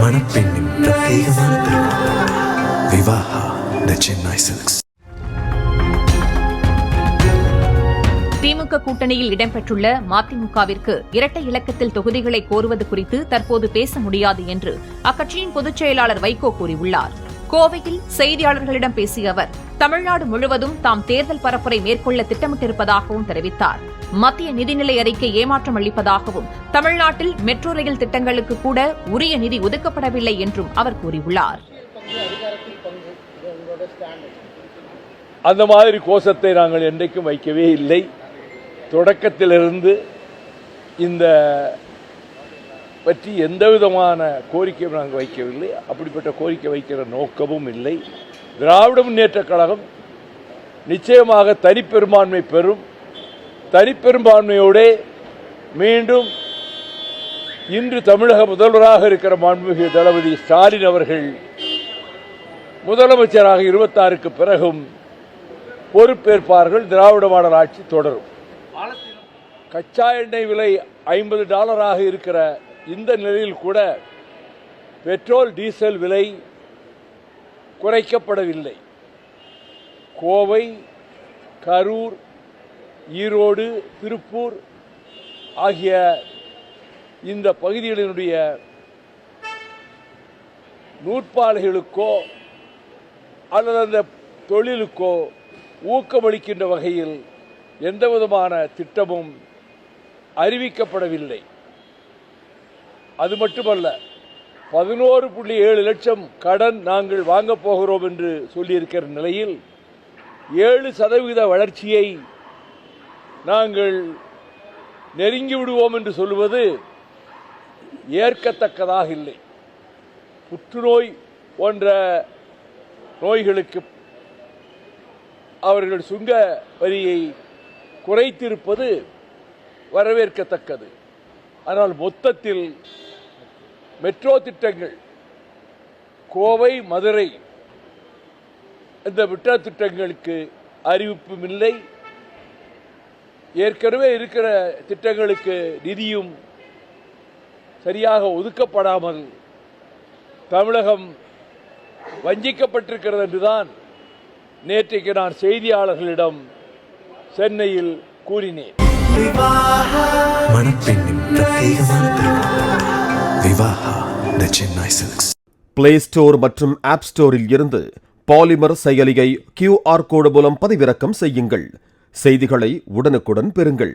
மணப்பெண்ணின் பிரத்யேகமான திருமணம் விவாஹா தி சென்னை சில்க்ஸ். திமுக கூட்டணியில் இடம்பெற்றுள்ள மதிமுகவிற்கு இரட்டை இலக்கத்தில் தொகுதிகளை கோருவது குறித்து தற்போது பேச முடியாது என்று அக்கட்சியின் பொதுச் செயலாளர் வைகோ கூறியுள்ளார். கோவையில் செய்தியாளர்களிடம் பேசிய அவர், தமிழ்நாடு முழுவதும் தாம் தேர்தல் பரப்புரை மேற்கொள்ள திட்டமிட்டிருப்பதாகவும் தெரிவித்தார். மத்திய நிதிநிலை அறிக்கை ஏமாற்றம் அளிப்பதாகவும், தமிழ்நாட்டில் மெட்ரோ ரயில் திட்டங்களுக்கு கூட உரிய நிதி ஒதுக்கப்படவில்லை என்றும் அவர் கூறியுள்ளார். அந்த மாதிரி கோஷத்தை நாங்கள் என்றைக்கும் வைக்கவே இல்லை. தொடக்கத்திலிருந்து இந்த பற்றி எந்தவிதமான கோரிக்கையும் நாங்கள் வைக்கவில்லை. அப்படிப்பட்ட கோரிக்கை வைக்கிற நோக்கமும் இல்லை. திராவிட முன்னேற்றக் கழகம் நிச்சயமாக தனிப்பெரும்பான்மை பெறும். தனிப்பெரும்பான்மையோடு மீண்டும் இன்று தமிழக முதல்வராக இருக்கிற மாண்புமிகு தளபதி ஸ்டாலின் அவர்கள் முதலமைச்சராக 26க்கு பிறகும் பொறுப்பேற்பார்கள். திராவிட மாடல் ஆட்சி தொடரும். கச்சா எண்ணெய் விலை $50 இருக்கிற இந்த நிலையில் கூட பெட்ரோல் டீசல் விலை குறைக்கப்படவில்லை. கோவை, கரூர், ஈரோடு, திருப்பூர் ஆகிய இந்த பகுதிகளினுடைய நூற்பாலைகளுக்கோ அல்லது அந்த தொழிலுக்கோ ஊக்கமளிக்கின்ற வகையில் எந்தவிதமான திட்டமும் அறிவிக்கப்படவில்லை. அது மட்டுமல்ல, 11.7 லட்சம் கடன் நாங்கள் வாங்கப் போகிறோம் என்று சொல்லியிருக்கிற நிலையில் 7% வளர்ச்சியை நாங்கள் நெருங்கி விடுவோம் என்று சொல்லுவது ஏற்கத்தக்கதாக இல்லை. புற்றுநோய் போன்ற நோய்களுக்கு அவர்கள் சுங்க வரியை குறைத்திருப்பது வரவேற்கத்தக்கது. ஆனால் மொத்தத்தில் மெட்ரோ திட்டங்கள், கோவை, மதுரை, இந்த மெட்ரோ திட்டங்களுக்கு அறிவிப்பும் இல்லை. ஏற்கனவே இருக்கிற திட்டங்களுக்கு நிதியும் சரியாக ஒதுக்கப்படாமல் தமிழகம் வஞ்சிக்கப்பட்டிருக்கிறது என்றுதான் நேற்றைக்கு நான் செய்தியாளர்களிடம் சென்னையில் கூறினேன். மணப்பெண்ணின் பிரத்யேகமான திருமணம் விவாஹா தி சென்னை சில்க்ஸ். பிளே ஸ்டோர் மற்றும் ஆப் ஸ்டோரில் இருந்து பாலிமர் செயலியை QR கோடு மூலம் பதிவிறக்கம் செய்யுங்கள். செய்திகளை உடனுக்குடன் பெறுங்கள்.